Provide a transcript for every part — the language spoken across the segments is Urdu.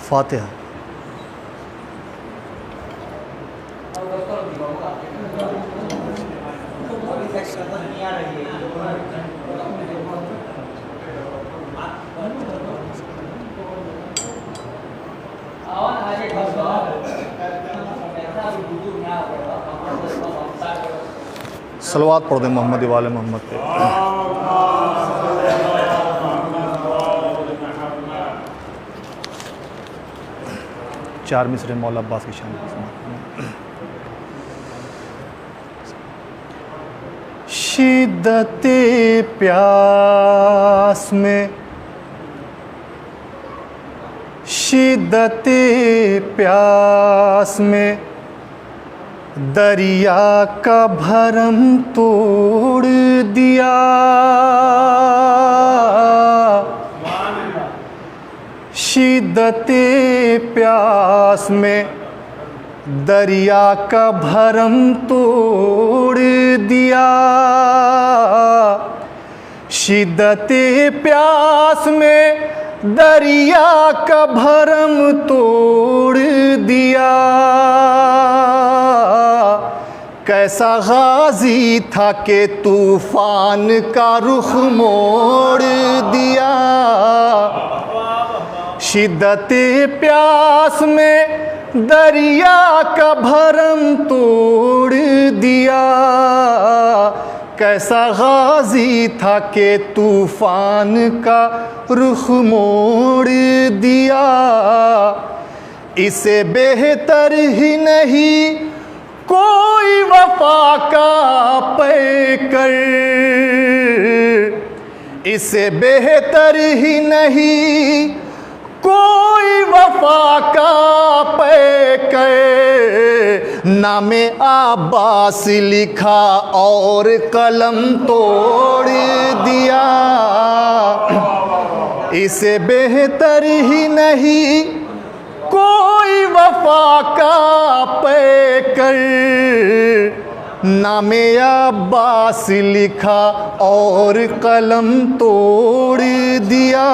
فاتحہ. صلوات پڑھ دیں محمد وال محمد پہ. چار مصرے مولا عباس کی شان. شدت پیاس میں، شدت پیاس میں دریا کا بھرم توڑ دیا. شدت پیاس میں دریا کا بھرم توڑ دیا. شدت پیاس میں دریا کا بھرم توڑ دیا. کیسا غازی تھا کہ طوفان کا رخ موڑ دیا. شدت پیاس میں دریا کا بھرم توڑ دیا. کیسا غازی تھا کہ طوفان کا رخ موڑ دیا. اسے بہتر ہی نہیں کوئی وفا کا پیکر. اسے بہتر ہی نہیں کوئی وفا کا پیکر. نام عباس لکھا اور قلم توڑ دیا. اسے بہتر ہی نہیں کوئی وفا کا پیکر. نام عباس لکھا اور قلم توڑ دیا.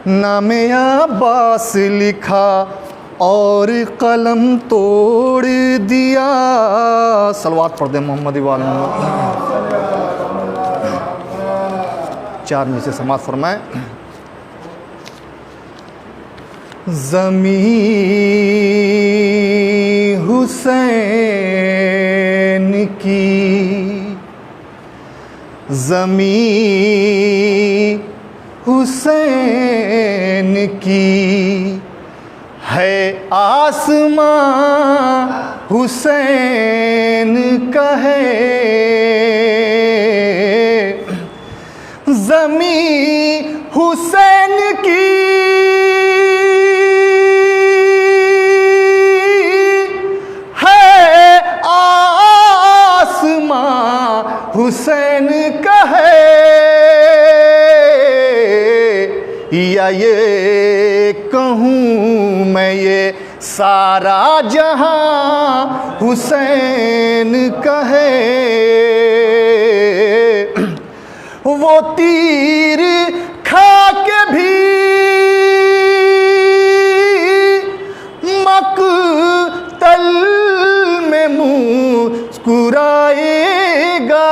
نام عباس لکھا اور قلم توڑ دیا. صلوات پڑھ دیں محمد وال محمد. چار میں سے سماعت فرمائیں. زمین حسین کی، زمین حسین کی ہے، آسمان حسین کا ہے. زمین حسین کی ہے، آسمان حسین کا ہے. یا یہ کہوں میں یہ سارا جہاں حسین کا ہے. وہ تیر کھا کے بھی مقتل میں مسکرائے گا.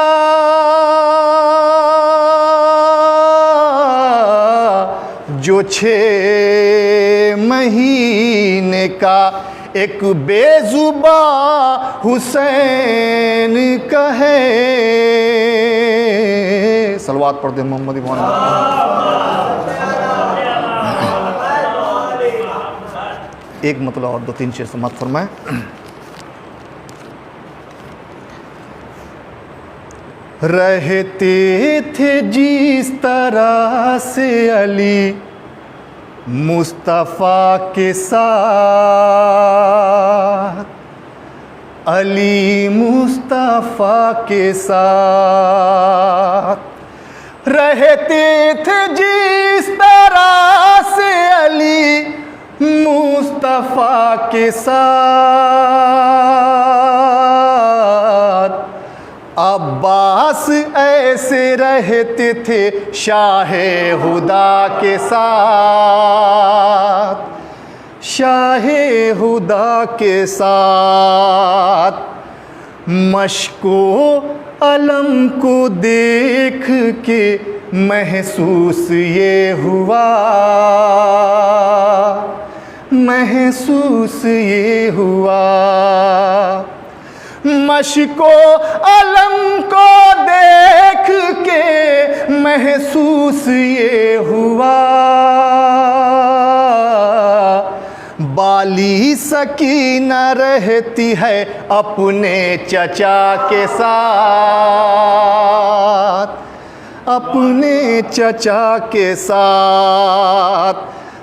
جو 6 مہینے کا ایک بے زباں حسین کا ہے. صلوات پڑھ دیں محمد وال. ایک مطلب اور 2-3 شعر سماعت فرمائیں. رہتے تھے جس طرح سے علی مصطفیٰ کے ساتھ، علی مصطفیٰ کے ساتھ. رہتے تھے جس طرح سے علی مصطفیٰ کے ساتھ. رہتے تھے شاہ خدا کے ساتھ، شاہ خدا کے ساتھ۔ مشق و علم کو دیکھ کے محسوس یہ ہوا، محسوس یہ ہوا۔ مشق و علم کو دیکھ کے محسوس یہ ہوا، بالی سکینہ رہتی ہے اپنے چچا کے ساتھ، اپنے چچا کے ساتھ۔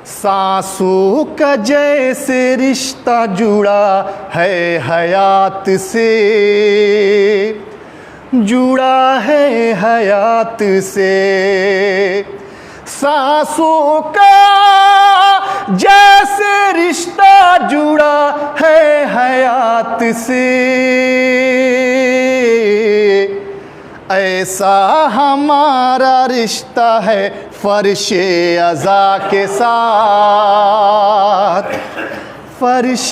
سانسوں کا جیسے رشتہ جڑا ہے حیات سے، جڑا ہے حیات سے۔ سانسوں کا جیسے رشتہ جڑا ہے حیات سے، ایسا ہمارا رشتہ ہے فرش عزا کے ساتھ، فرش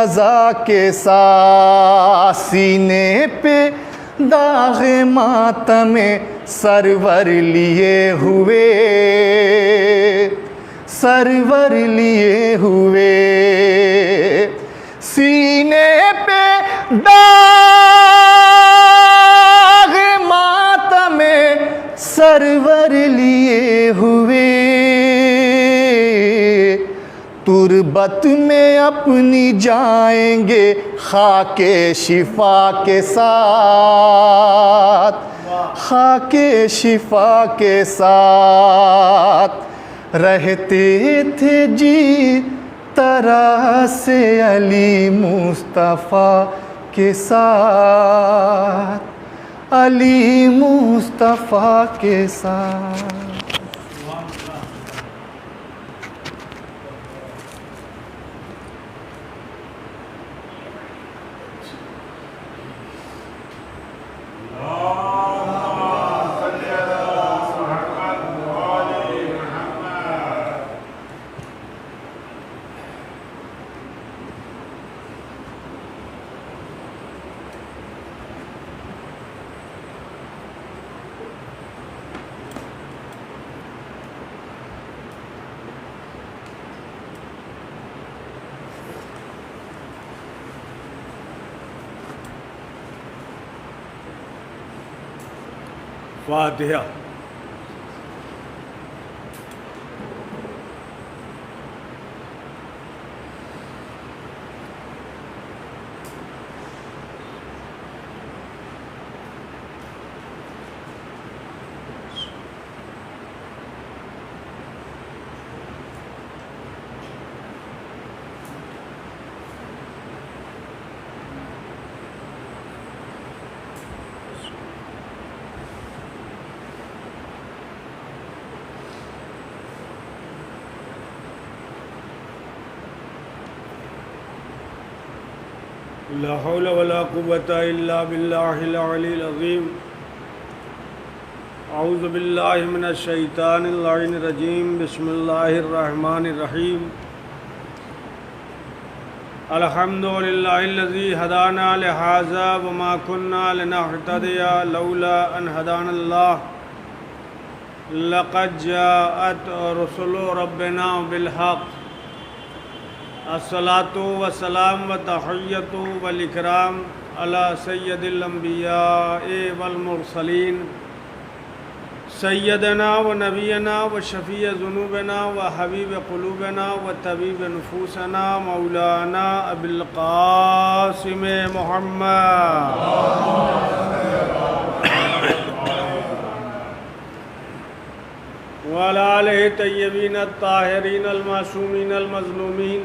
عزا کے ساتھ۔ سینے پہ داغ ماتم سرور لیے ہوئے، سرور لیے ہوئے۔ سینے پہ داغ ماتم سرور لیے ہوئے، تربت میں اپنی جائیں گے خاک شفا کے ساتھ، خاک شفا کے ساتھ۔ رہتے تھے جی طرح سے علی مصطفیٰ کے ساتھ، علی مصطفیٰ کے ساتھ۔ فاتحہ۔ لا حول ولا قوة إلا بالله العلي العظيم۔ اعوذ باللہ من الشیطان اللعین الرجیم۔ بسم اللہ الرحمن الرحیم۔ الحمد للہ الذی ہدانا لہذا وما كنا لنہتدی لولا ان ہدانا اللہ۔ لقد جاءت رسل ربنا بالحق۔ الصلاۃ والسلام وتحیۃ والاکرام علی سید الانبیاء والمرسلین، سیدنا و نبینا و شفیع ذنوبنا و حبیب قلوبنا و طبیب نفوسنا مولانا ابی القاسم محمد وعلی آلہ طیبین الطاہرین المعصومین المظلومین،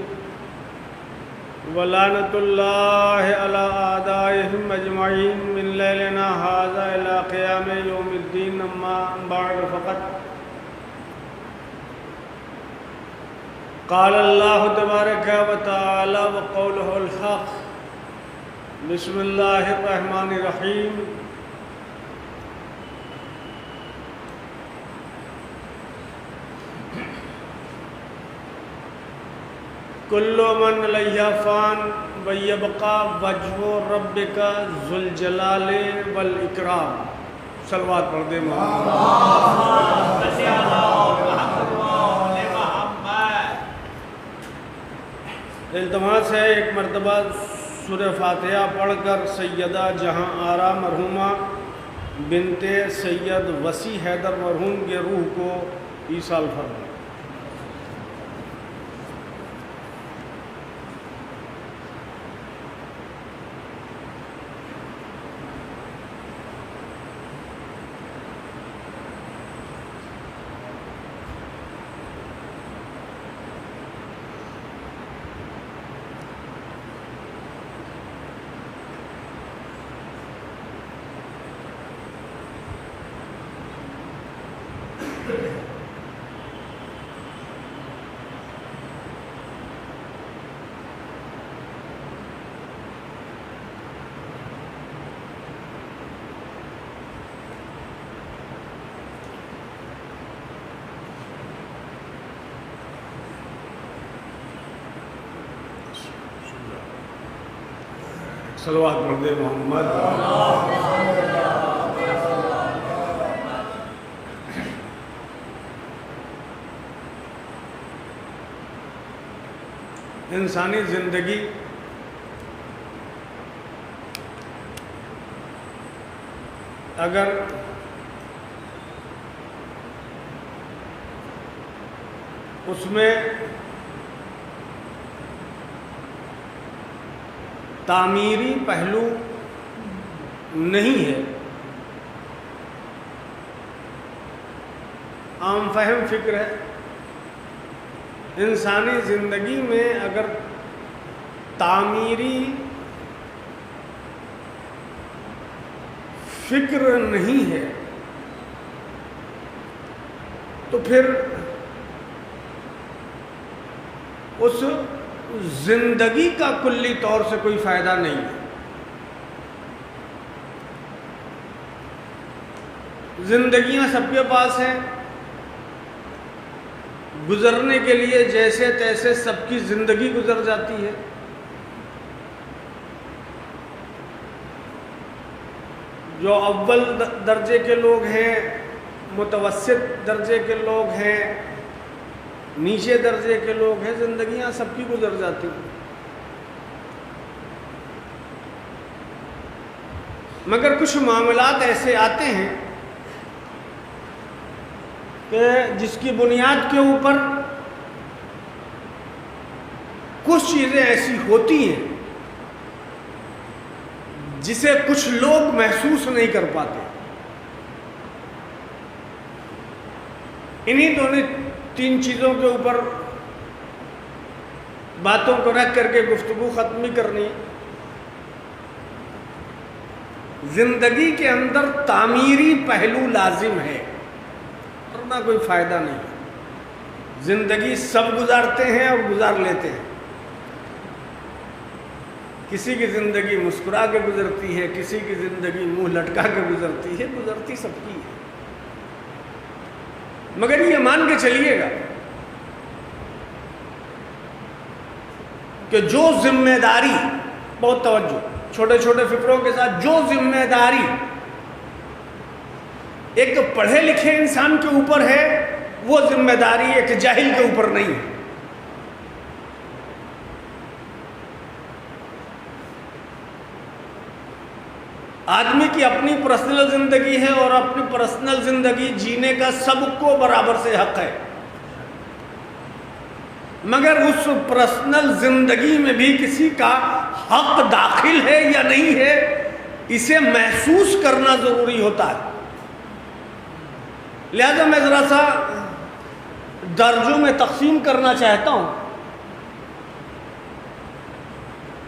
ولعنۃ اللہ علی اعدائہم اجمعین من لیلنا ھذا الی قیام یوم الدین۔ اما بعد فقط قال اللہ تبارک و تعالی وقولہ الحق۔ بسم اللہ الرحمن الرحیم۔ کل من علیہا فان ویبقا وجہ ربک ذو الجلال والاکرام. صلوات پڑھ دیں التماس ہے ایک مرتبہ سورہ فاتحہ پڑھ کر سیدہ جہاں آرا مرحومہ بنت سید وسیع حیدر مرحوم کے روح کو ایصال فرمائیں. صلوات پڑھ دیں محمد. انسانی زندگی اگر اس میں تعمیری پہلو نہیں ہے، عام فہم فکر ہے، انسانی زندگی میں اگر تعمیری فکر نہیں ہے تو پھر اس زندگی کا کلی طور سے کوئی فائدہ نہیں ہے. زندگیاں سب کے پاس ہیں، گزرنے کے لیے جیسے تیسے سب کی زندگی گزر جاتی ہے. جو اول درجے کے لوگ ہیں، متوسط درجے کے لوگ ہیں، نیچے درجے کے لوگ ہیں، زندگیاں سب کی گزر جاتی ہیں. مگر کچھ معاملات ایسے آتے ہیں کہ جس کی بنیاد کے اوپر کچھ چیزیں ایسی ہوتی ہیں جسے کچھ لوگ محسوس نہیں کر پاتے. انہی دونوں تین چیزوں کے اوپر باتوں کو رکھ کر کے گفتگو ختم ہی کرنی. زندگی کے اندر تعمیری پہلو لازم ہے ورنہ کوئی فائدہ نہیں. زندگی سب گزارتے ہیں اور گزار لیتے ہیں. کسی کی زندگی مسکرا کے گزرتی ہے، کسی کی زندگی منہ لٹکا کے گزرتی ہے، گزرتی سب کی ہے. مگر یہ مان کے چلیے گا کہ جو ذمہ داری، بہت توجہ، چھوٹے چھوٹے فکروں کے ساتھ، جو ذمہ داری ایک پڑھے لکھے انسان کے اوپر ہے وہ ذمہ داری ایک جاہل کے اوپر نہیں ہے. آدمی کی اپنی پرسنل زندگی ہے اور اپنی پرسنل زندگی جینے کا سب کو برابر سے حق ہے. مگر اس پرسنل زندگی میں بھی کسی کا حق داخل ہے یا نہیں ہے اسے محسوس کرنا ضروری ہوتا ہے. لہذا میں ذرا سا درجوں میں تقسیم کرنا چاہتا ہوں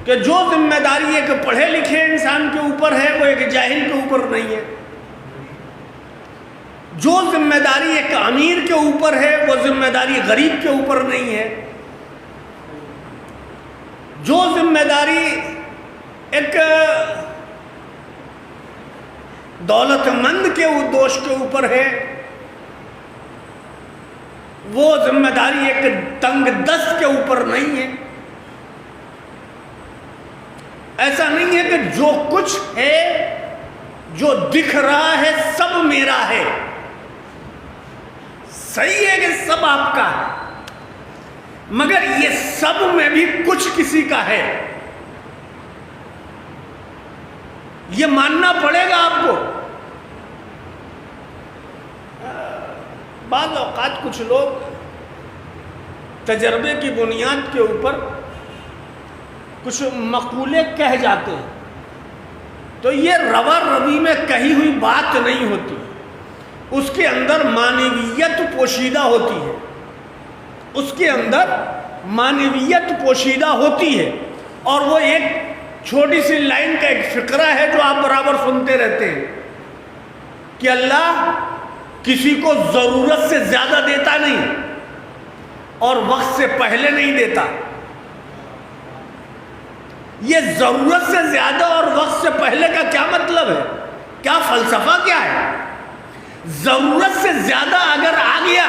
کہ جو ذمہ داری ایک پڑھے لکھے انسان کے اوپر ہے وہ ایک جاہل کے اوپر نہیں ہے. جو ذمہ داری ایک امیر کے اوپر ہے وہ ذمہ داری غریب کے اوپر نہیں ہے. جو ذمہ داری ایک دولت مند کے دوش کے اوپر ہے وہ ذمہ داری ایک تنگ دست کے اوپر نہیں ہے. ایسا نہیں ہے کہ جو کچھ ہے، جو دکھ رہا ہے سب میرا ہے. صحیح ہے کہ سب آپ کا ہے، مگر یہ سب میں بھی کچھ کسی کا ہے. یہ ماننا پڑے گا آپ کو. بعض اوقات کچھ لوگ تجربے کی بنیاد کے اوپر کچھ مقولے کہہ جاتے ہیں، تو یہ روا روی میں کہی ہوئی بات نہیں ہوتی، اس کے اندر معنویت پوشیدہ ہوتی ہے. اس کے اندر معنویت پوشیدہ ہوتی ہے، اور وہ ایک چھوٹی سی لائن کا ایک فقرہ ہے جو آپ برابر سنتے رہتے ہیں کہ اللہ کسی کو ضرورت سے زیادہ دیتا نہیں اور وقت سے پہلے نہیں دیتا. یہ ضرورت سے زیادہ اور وقت سے پہلے کا کیا مطلب ہے؟ کیا فلسفہ کیا ہے؟ ضرورت سے زیادہ اگر آ گیا،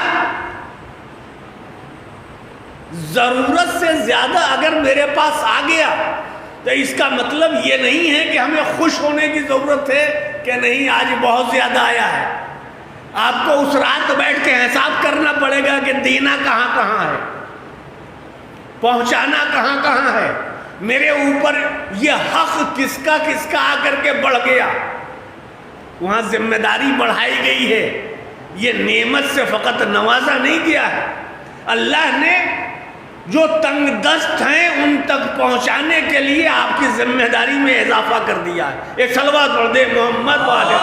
ضرورت سے زیادہ اگر میرے پاس آ گیا تو اس کا مطلب یہ نہیں ہے کہ ہمیں خوش ہونے کی ضرورت ہے کہ نہیں آج بہت زیادہ آیا ہے. آپ کو اس رات بیٹھ کے حساب کرنا پڑے گا کہ دینا کہاں کہاں ہے، پہنچانا کہاں کہاں ہے، میرے اوپر یہ حق کس کا آ کر کے بڑھ گیا. وہاں ذمہ داری بڑھائی گئی ہے. یہ نعمت سے فقط نوازا نہیں کیا ہے، اللہ نے جو تنگ دست ہیں ان تک پہنچانے کے لیے آپ کی ذمہ داری میں اضافہ کر دیا ہے. ایک صلوات پڑھ دے محمد والے.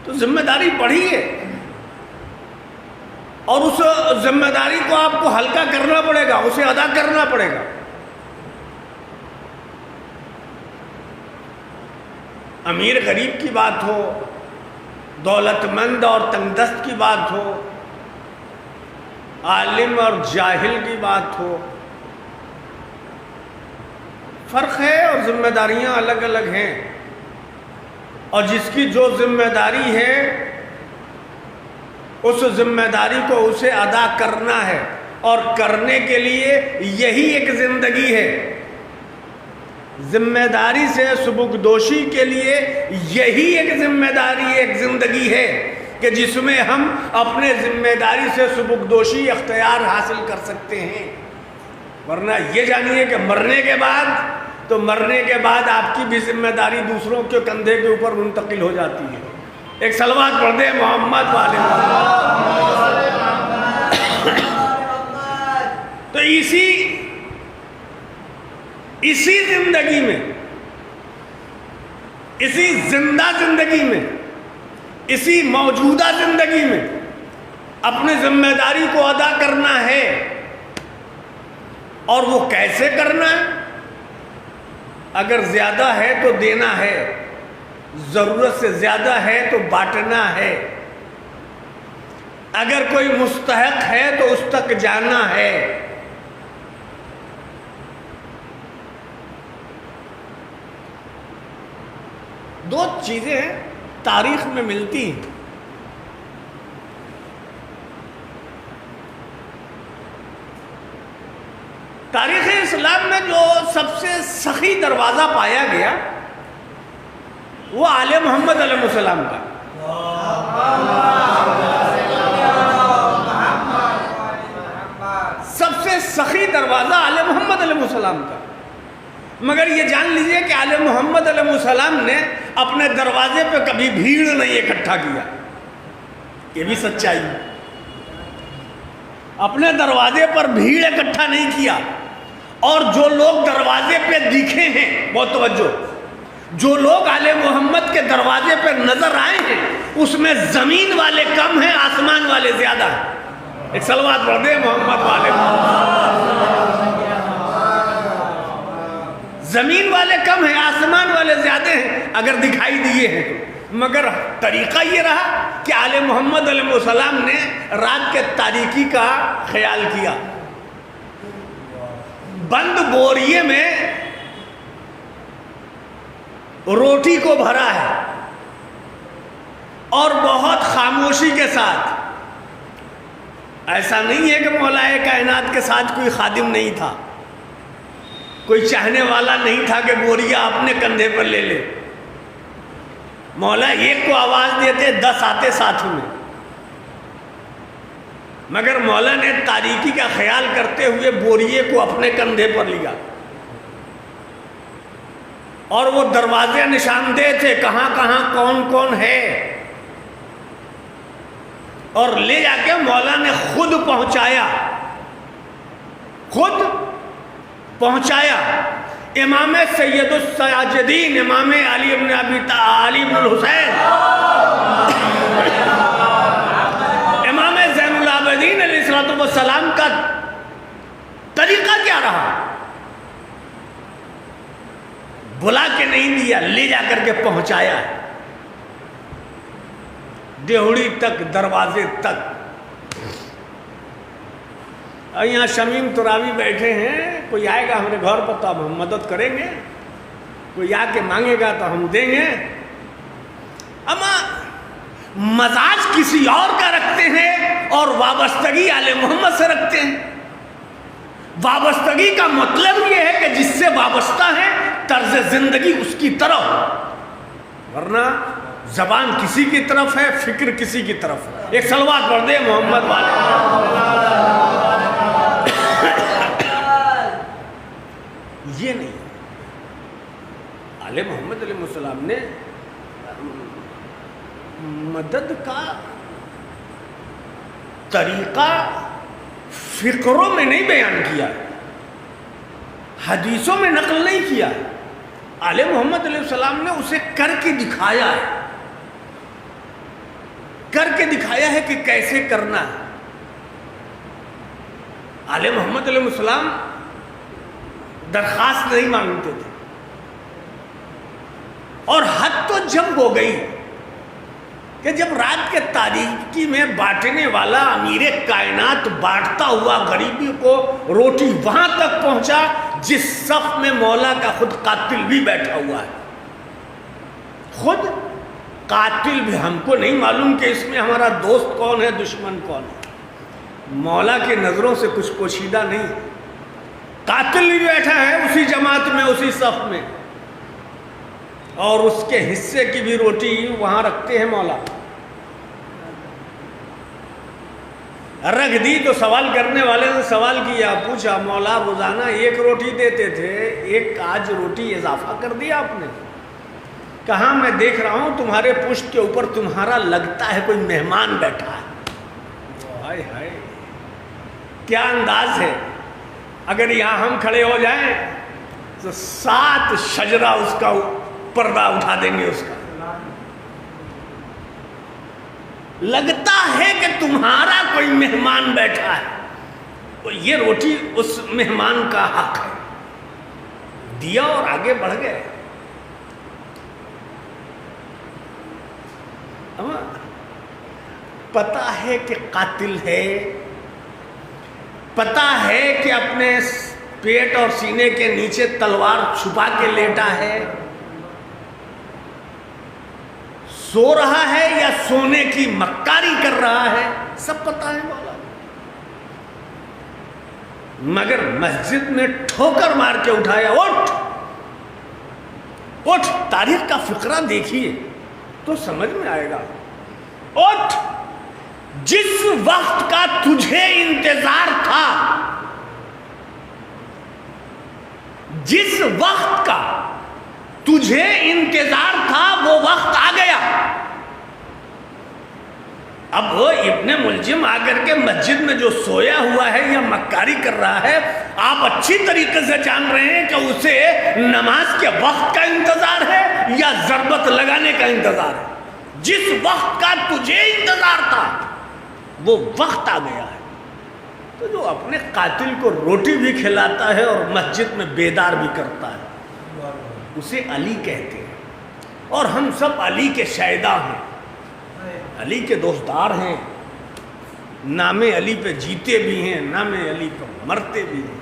تو ذمہ داری بڑھی ہے، اور اس ذمہ داری کو آپ کو ہلکا کرنا پڑے گا، اسے ادا کرنا پڑے گا. امیر غریب کی بات ہو، دولت مند اور تنگ دست کی بات ہو، عالم اور جاہل کی بات ہو، فرق ہے اور ذمہ داریاں الگ الگ ہیں. اور جس کی جو ذمہ داری ہے اس ذمہ داری کو اسے ادا کرنا ہے، اور کرنے کے لیے یہی ایک زندگی ہے. ذمہ داری سے سبکدوشی کے لیے یہی ایک ذمہ داری، ایک زندگی ہے کہ جس میں ہم اپنے ذمہ داری سے سبکدوشی اختیار حاصل کر سکتے ہیں. ورنہ یہ جانیے کہ مرنے کے بعد آپ کی بھی ذمہ داری دوسروں کے کندھے کے اوپر منتقل ہو جاتی ہے. ایک صلوات پڑھ دیں محمد والے. تو اسی زندگی میں، اسی زندہ زندگی میں، اسی موجودہ زندگی میں اپنی ذمہ داری کو ادا کرنا ہے. اور وہ کیسے کرنا ہے؟ اگر زیادہ ہے تو دینا ہے، ضرورت سے زیادہ ہے تو بانٹنا ہے، اگر کوئی مستحق ہے تو اس تک جانا ہے. دو چیزیں تاریخ میں ملتی ہیں. تاریخ اسلام میں جو سب سے سخی دروازہ پایا گیا وہ آل محمد علیہ السلام کا. سب سے سخی دروازہ آل محمد علیہ السلام کا. مگر یہ جان لیجئے کہ آل محمد علیہ السلام نے اپنے دروازے پہ کبھی بھیڑ نہیں اکٹھا کیا. یہ بھی سچائی ہے. اپنے دروازے پر بھیڑ اکٹھا نہیں کیا. اور جو لوگ دروازے پہ دکھے ہیں، بہت توجہ، جو لوگ آل محمد کے دروازے پہ نظر آئے ہیں اس میں زمین والے کم ہیں، آسمان والے زیادہ ہیں. ایک صلوات پڑھ دیں محمد والے. زمین والے کم ہیں، آسمان والے زیادہ ہیں اگر دکھائی دیے ہیں تو. مگر طریقہ یہ رہا کہ آل محمد علیہ السلام نے رات کے تاریکی کا خیال کیا. بند بوریے میں روٹی کو بھرا ہے اور بہت خاموشی کے ساتھ ایسا نہیں ہے کہ مولا کائنات کے ساتھ کوئی خادم نہیں تھا، کوئی چاہنے والا نہیں تھا کہ بوریا اپنے کندھے پر لے لے۔ مولا ایک کو آواز دیتے 10 آتے ساتھ میں، مگر مولا نے تاریکی کا خیال کرتے ہوئے بوریے کو اپنے کندھے پر لیا، اور وہ دروازے نشاندہ تھے کہاں کہاں کون کون ہے، اور لے جا کے مولا نے خود پہنچایا امام سید الساجدین امام علی بن الحسین امام زین العابدین علیہ السلام کا طریقہ کیا رہا؟ بلا کے نہیں دیا، لے جا کر کے پہنچایا دیہڑی تک، دروازے تک۔ اور یہاں شمیم تراوی بیٹھے ہیں، کوئی آئے گا ہمارے گھر پر تو ہم مدد کریں گے، کوئی آ کے مانگے گا تو ہم دیں گے، اما مزاج کسی اور کا رکھتے ہیں اور وابستگی آل محمد سے رکھتے ہیں۔ وابستگی کا مطلب یہ ہے کہ جس سے وابستہ ہے طرز زندگی اس کی طرف، ورنہ زبان کسی کی طرف ہے، فکر کسی کی طرف ہے۔ ایک صلوات پڑھ دے محمد والے۔ یہ نہیں، آل محمد علیہ السلام نے مدد کا طریقہ فکروں میں نہیں بیان کیا، حدیثوں میں نقل نہیں کیا، آل محمد علیہ السلام نے اسے کر کے دکھایا ہے، کہ کیسے کرنا ہے۔ آل محمد علیہ السلام درخواست نہیں مانگتے تھے، اور حد تو جب ہو گئی کہ جب رات کے تاریکی میں بانٹنے والا امیر کائنات بانٹتا ہوا غریبی کو روٹی وہاں تک پہنچا جس صف میں مولا کا خود قاتل بھی بیٹھا ہوا ہے۔ خود قاتل بھی، ہم کو نہیں معلوم کہ اس میں ہمارا دوست کون ہے، دشمن کون ہے، مولا کی نظروں سے کچھ پوشیدہ نہیں۔ قاتل بھی بیٹھا ہے اسی جماعت میں، اسی صف میں، اور اس کے حصے کی بھی روٹی وہاں رکھتے ہیں مولا۔ رکھ دی تو سوال کرنے والے نے سوال کیا، پوچھا مولا روزانہ 1 روٹی دیتے تھے، ایک آج روٹی اضافہ کر دیا آپ نے؟ کہاں میں دیکھ رہا ہوں تمہارے پشت کے اوپر تمہارا لگتا ہے کوئی مہمان بیٹھا ہے۔ ہائے ہائے کیا انداز ہے! اگر یہاں ہم کھڑے ہو جائیں تو 7 شجرہ اس کا پردہ اٹھا دیں گے اس کا۔ لگتا ہے کہ تمہارا کوئی مہمان بیٹھا ہے، تو یہ روٹی اس مہمان کا حق ہے۔ دیا اور آگے بڑھ گئے۔ پتہ ہے کہ قاتل ہے، پتہ ہے کہ اپنے پیٹ اور سینے کے نیچے تلوار چھپا کے لیٹا ہے، سو رہا ہے یا سونے کی مکاری کر رہا ہے، سب پتہ ہے مولا، مگر مسجد میں ٹھوکر مار کے اٹھایا، اٹھ اٹھ۔ تاریخ کا فقرہ دیکھیے تو سمجھ میں آئے گا۔ اٹھ، جس وقت کا تجھے انتظار تھا، جس وقت کا تجھے انتظار تھا وہ وقت آ گیا۔ اب وہ ابن ملجم آ کر کے مسجد میں جو سویا ہوا ہے یا مکاری کر رہا ہے، آپ اچھی طریقے سے جان رہے ہیں کہ اسے نماز کے وقت کا انتظار ہے یا ضربت لگانے کا انتظار ہے۔ جس وقت کا تجھے انتظار تھا وہ وقت آ گیا ہے۔ تو جو اپنے قاتل کو روٹی بھی کھلاتا ہے اور مسجد میں بیدار بھی کرتا ہے، اسے علی کہتے ہیں، اور ہم سب علی کے شیدا ہیں، علی کے دوستدار ہیں، نام علی پہ جیتے بھی ہیں، نام علی پہ مرتے بھی ہیں۔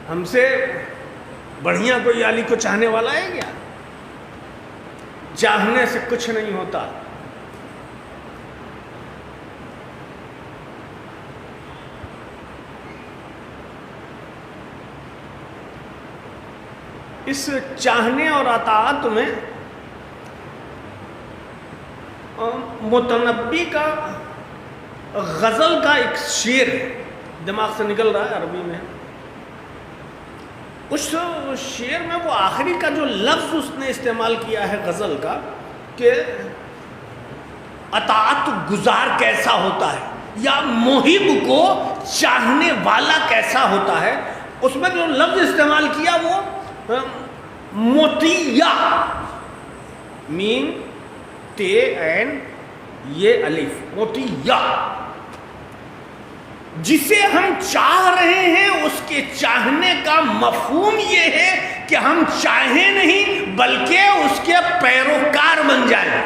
ہم سے بڑھیا کوئی علی کو چاہنے والا ہے کیا؟ چاہنے سے کچھ نہیں ہوتا، اس چاہنے اور اطاعت میں متنبی کا غزل کا ایک شعر دماغ سے نکل رہا ہے عربی میں. اس شعر میں وہ آخری کا جو لفظ اس نے استعمال کیا ہے غزل کا کہ اطاعت گزار کیسا ہوتا ہے یا محب کو چاہنے والا کیسا ہوتا ہے، اس میں جو لفظ استعمال کیا وہ مطیع، میم تے عین یہ الف، مطیع، جسے ہم چاہ رہے ہیں اس کے چاہنے کا مفہوم یہ ہے کہ ہم چاہیں نہیں بلکہ اس کے پیروکار بن جائیں.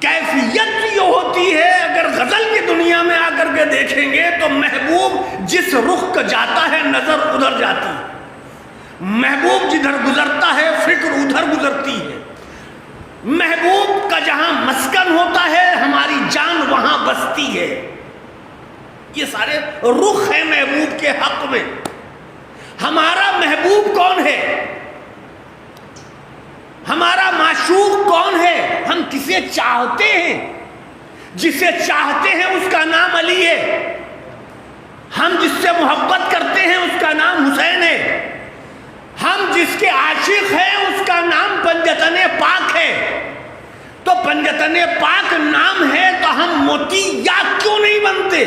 کیفیت یہ ہوتی ہے، اگر غزل کی دنیا میں آ کر کے دیکھیں گے تو محبوب جس رخ کا جاتا ہے نظر ادھر جاتی ہے، محبوب جدھر گزرتا ہے فکر ادھر گزرتی ہے، محبوب کا جہاں مسکن ہوتا ہے ہماری جان وہاں بستی ہے. یہ سارے رخ ہیں محبوب کے حق میں. ہمارا محبوب کون ہے؟ ہمارا معشوق کون ہے؟ ہم کسے چاہتے ہیں؟ جسے چاہتے ہیں اس کا نام علی ہے. ہم جس سے محبت کرتے ہیں اس کا نام حسین ہے. ہم جس کے عاشق ہیں اس کا نام پنجتن پاک ہے. تو پنجتن پاک نام ہے تو ہم مطیع کیوں نہیں بنتے؟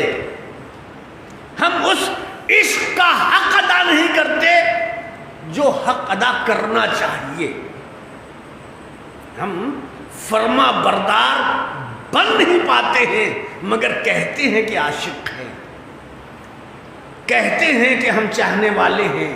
ہم اس عشق کا حق ادا نہیں کرتے جو حق ادا کرنا چاہیے. ہم فرما بردار بن نہیں پاتے ہیں مگر کہتے ہیں کہ عاشق ہیں، کہتے ہیں کہ ہم چاہنے والے ہیں،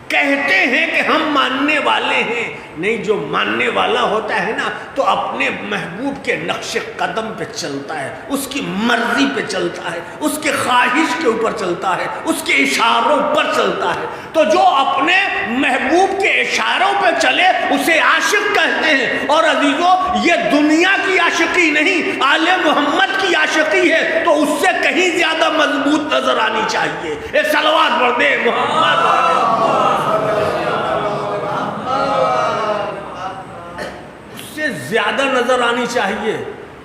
کہتے ہیں کہ ہم ماننے والے ہیں. نہیں، جو ماننے والا ہوتا ہے نا تو اپنے محبوب کے نقش قدم پہ چلتا ہے، اس کی مرضی پہ چلتا ہے، اس کے خواہش کے اوپر چلتا ہے، اس کے اشاروں پر چلتا ہے. تو جو اپنے محبوب کے اشاروں پہ چلے اسے عاشق کہتے ہیں. اور عزیزو، یہ دنیا کی عاشقی نہیں، آل محمد کی عاشقی ہے تو اس سے کہیں زیادہ مضبوط نظر آنی چاہیے. اے صلوات پڑھ دے محمد، زیادہ نظر آنی چاہیے.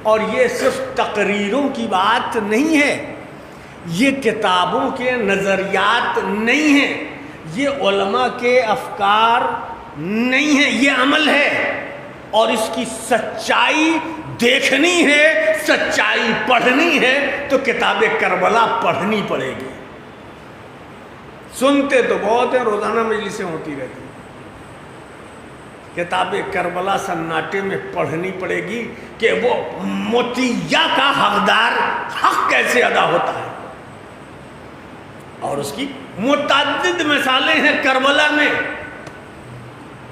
اور یہ صرف تقریروں کی بات نہیں ہے، یہ کتابوں کے نظریات نہیں ہیں، یہ علماء کے افکار نہیں ہیں، یہ عمل ہے. اور اس کی سچائی دیکھنی ہے، سچائی پڑھنی ہے تو کتاب کربلا پڑھنی پڑے گی. سنتے تو بہت ہیں، روزانہ مجلسیں ہوتی رہتی، کتاب کربلا سناٹے میں پڑھنی پڑے گی کہ وہ مطیع کا حقدار حق کیسے ادا ہوتا ہے. اور اس کی متعدد مثالیں ہیں کربلا میں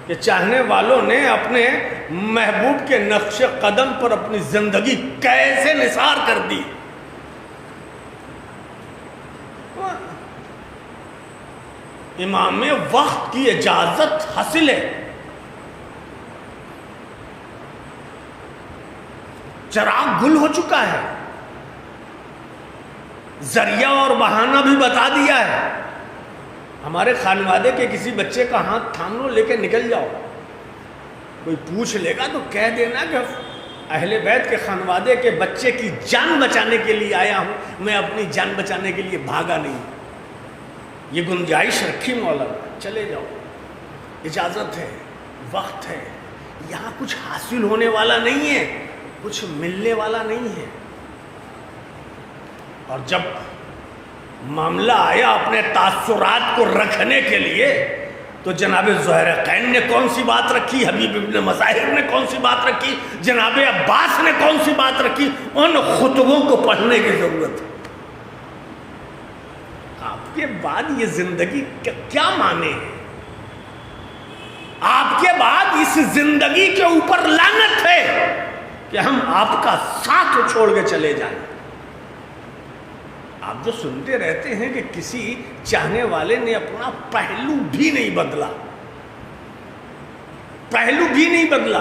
کہ چاہنے والوں نے اپنے محبوب کے نقش قدم پر اپنی زندگی کیسے نثار کر دی. امام وقت کی اجازت حاصل ہے. چراغ گل ہو چکا ہے، ذریعہ اور بہانہ بھی بتا دیا ہے. ہمارے خانوادے کے کسی بچے کا ہاتھ تھام لو، لے کے نکل جاؤ. کوئی پوچھ لے گا تو کہہ دینا کہ اہل بیت کے خانوادے کے بچے کی جان بچانے کے لیے آیا ہوں، میں اپنی جان بچانے کے لیے بھاگا نہیں. یہ گنجائش رکھی مولانا، چلے جاؤ، اجازت ہے، وقت ہے. یہاں کچھ حاصل ہونے والا نہیں ہے، کچھ ملنے والا نہیں ہے. اور جب معاملہ آیا اپنے تاثرات کو رکھنے کے لیے تو جناب زہرقین نے کون سی بات رکھی، حبیب ابن مظاہر نے کون سی بات رکھی، جناب عباس نے کون سی بات رکھی. ان خطبوں کو پڑھنے کی ضرورت ہے. آپ کے بعد یہ زندگی کیا مانے ہیں؟ آپ کے بعد اس زندگی کے اوپر لعنت ہے کہ ہم آپ کا ساتھ چھوڑ کے چلے جائیں. آپ جو سنتے رہتے ہیں کہ کسی چاہنے والے نے اپنا پہلو بھی نہیں بدلا، پہلو بھی نہیں بدلا.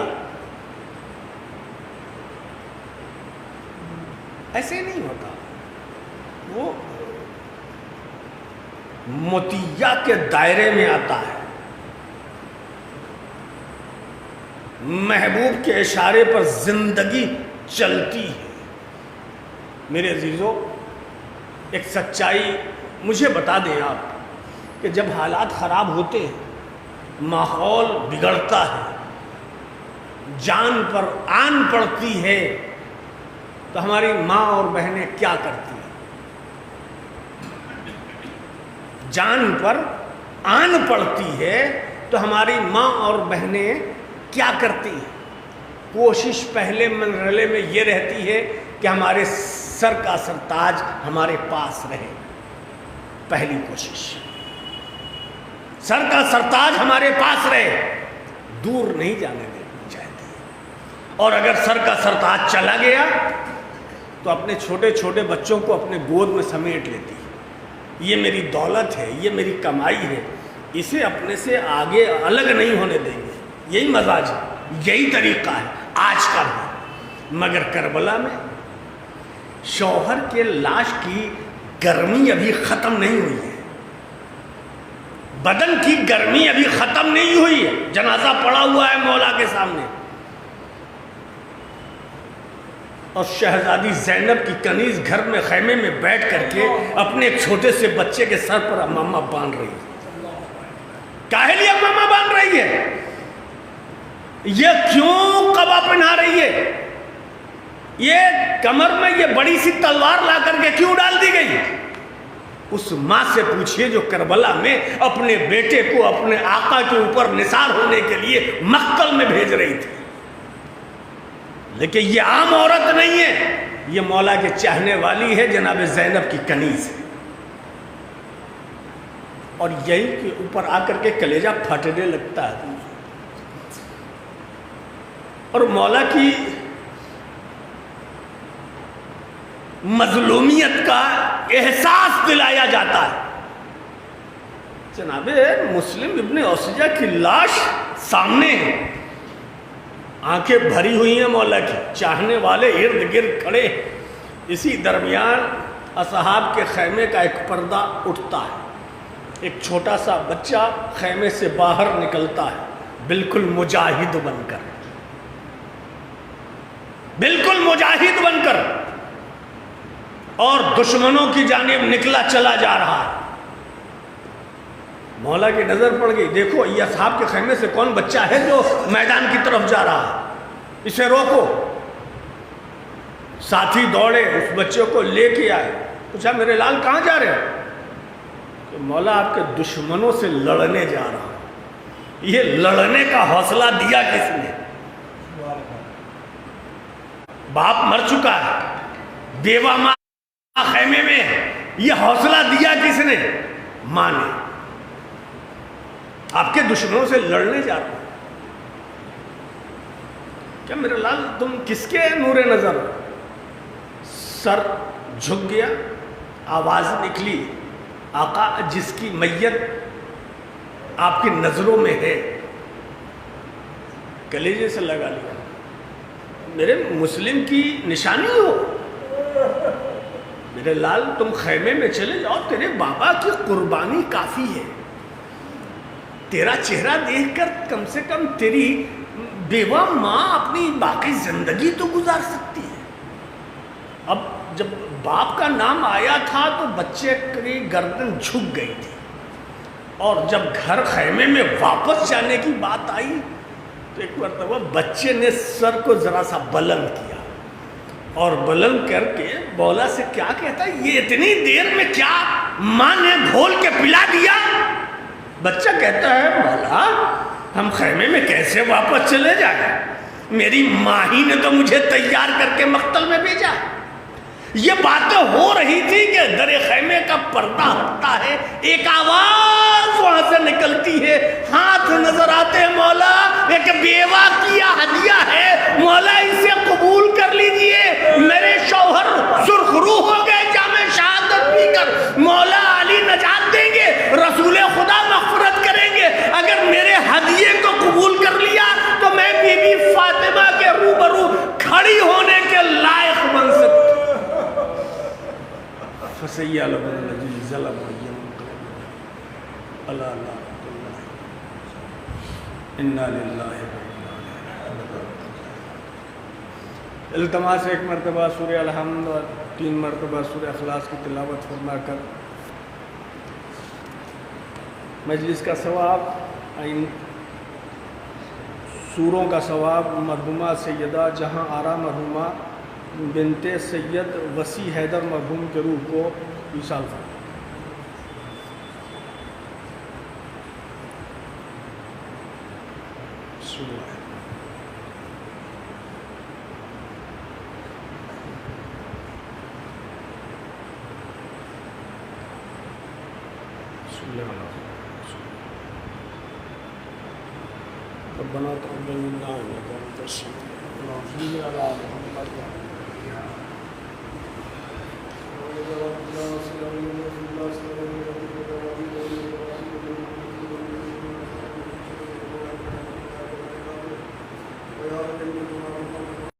ایسے نہیں ہوتا. وہ مطیع کے دائرے میں آتا ہے. محبوب کے اشارے پر زندگی چلتی ہے. میرے عزیزو، ایک سچائی مجھے بتا دیں آپ کہ جب حالات خراب ہوتے ہیں، ماحول بگڑتا ہے، جان پر آن پڑتی ہے، تو ہماری ماں اور بہنیں کیا کرتی ہیں؟ جان پر آن پڑتی ہے تو ہماری ماں اور بہنیں کیا کرتی ہیں؟ کوشش پہلے مرحلے میں یہ رہتی ہے کہ ہمارے سر کا سرتاج ہمارے پاس رہے. پہلی کوشش، سر کا سرتاج ہمارے پاس رہے، دور نہیں جانے دینا چاہتے. اور اگر سر کا سرتاج چلا گیا تو اپنے چھوٹے چھوٹے بچوں کو اپنے گود میں سمیٹ لیتی ہے. یہ میری دولت ہے، یہ میری کمائی ہے، اسے اپنے سے آگے الگ نہیں ہونے دیں گے. یہی مزاج ہے، یہی طریقہ ہے آج کا بھی. مگر کربلا میں شوہر کے لاش کی گرمی ابھی ختم نہیں ہوئی ہے، بدن کی گرمی ابھی ختم نہیں ہوئی ہے. جنازہ پڑا ہوا ہے مولا کے سامنے، اور شہزادی زینب کی کنیز گھر میں خیمے میں بیٹھ کر کے اپنے ایک چھوٹے سے بچے کے سر پر امامہ باندھ رہی ہے. کاہے لیے امامہ باندھ رہی ہے؟ یہ کیوں قبا پہنا رہی ہے؟ یہ کمر میں یہ بڑی سی تلوار لا کر کے کیوں ڈال دی گئی؟ اس ماں سے پوچھئے جو کربلا میں اپنے بیٹے کو اپنے آقا کے اوپر نثار ہونے کے لیے مقتل میں بھیج رہی تھی. لیکن یہ عام عورت نہیں ہے، یہ مولا کے چاہنے والی ہے، جناب زینب کی کنیز ہے. اور یہی کے اوپر آ کر کے کلیجہ پھٹنے لگتا ہے، اور مولا کی مظلومیت کا احساس دلایا جاتا ہے. جناب مسلم ابن اوسجہ کی لاش سامنے ہے، آنکھیں بھری ہوئی ہیں مولا کی، چاہنے والے ارد گرد کھڑے ہیں. اسی درمیان اصحاب کے خیمے کا ایک پردہ اٹھتا ہے، ایک چھوٹا سا بچہ خیمے سے باہر نکلتا ہے، بالکل مجاہد بن کر، بالکل مجاہد بن کر، اور دشمنوں کی جانب نکلا چلا جا رہا ہے. مولا کی نظر پڑ گئی، دیکھو یہ اصحاب کے خیمے سے کون بچہ ہے جو میدان کی طرف جا رہا ہے، اسے روکو. ساتھی دوڑے، اس بچے کو لے کے آئے. پوچھا میرے لال کہاں جا رہے ہیں؟ کہ مولا آپ کے دشمنوں سے لڑنے جا رہا ہوں. یہ لڑنے کا حوصلہ دیا کس نے؟ باپ مر چکا ہے، بیوہ ماں خیمے میں، یہ حوصلہ دیا کس نے؟ ماں نے. آپ کے دشمنوں سے لڑنے جا رہا ہوں. کیا میرے لال تم کس کے نور نظر؟ سر جھک گیا، آواز نکلی، آقا جس کی میت آپ کی نظروں میں ہے. کلیجے سے لگا لیا، میرے مسلم کی نشانی ہو. میرے لال تم خیمے میں چلے جاؤ، تیرے بابا کی قربانی کافی ہے. تیرا چہرہ دیکھ کر کم سے کم تیری بیوہ ماں اپنی باقی زندگی تو گزار سکتی ہے. اب جب باپ کا نام آیا تھا تو بچے کی گردن جھک گئی تھی، اور جب گھر خیمے میں واپس جانے کی بات آئی تو ایک مرتبہ بچے نے سر کو ذرا سا بلند کیا، اور بلند کر کے مولا سے کیا کہتا ہے، یہ اتنی دیر میں کیا ماں نے گھول کے پلا دیا؟ بچہ کہتا ہے مولا ہم خیمے میں کیسے واپس چلے جائیں، میری ماں ہی نے تو مجھے تیار کر کے مقتل میں بھیجا. یہ باتیں ہو رہی تھی کہ در خیمے کا پردہ ہٹتا ہے، ایک آواز وہاں سے نکلتی ہے، ہاتھ نظر آتے ہیں، مولا ایک بیوہ کیا ہدیہ ہے، مولا اسے قبول کر لیجئے. میرے شوہر سرخرو ہو گئے جام شہادت پی کر، مولا علی نجات دیں گے، رسول خدا مغفرت کریں گے. اگر میرے ہدیے کو قبول کر لیا تو میں بی بی فاطمہ کے روبرو کھڑی ہونے کے لائق بن سکتی. اللہ انا للہ و انا الیہ راجعون۔ التماس ایک مرتبہ سورہ الحمد اور 3 مرتبہ سورہ اخلاص کی تلاوت فرما کر مجلس کا ثواب، ان سوروں کا ثواب مرحومہ سیدہ جہاں آرا مرحومہ بنت سید وسیع حیدر مرحوم کے روح کو ایصال فرما۔ بسم اللہ ربنا تقبل منا انك انت السميع العليم صل على محمد وعلى اله وصحبه وسلم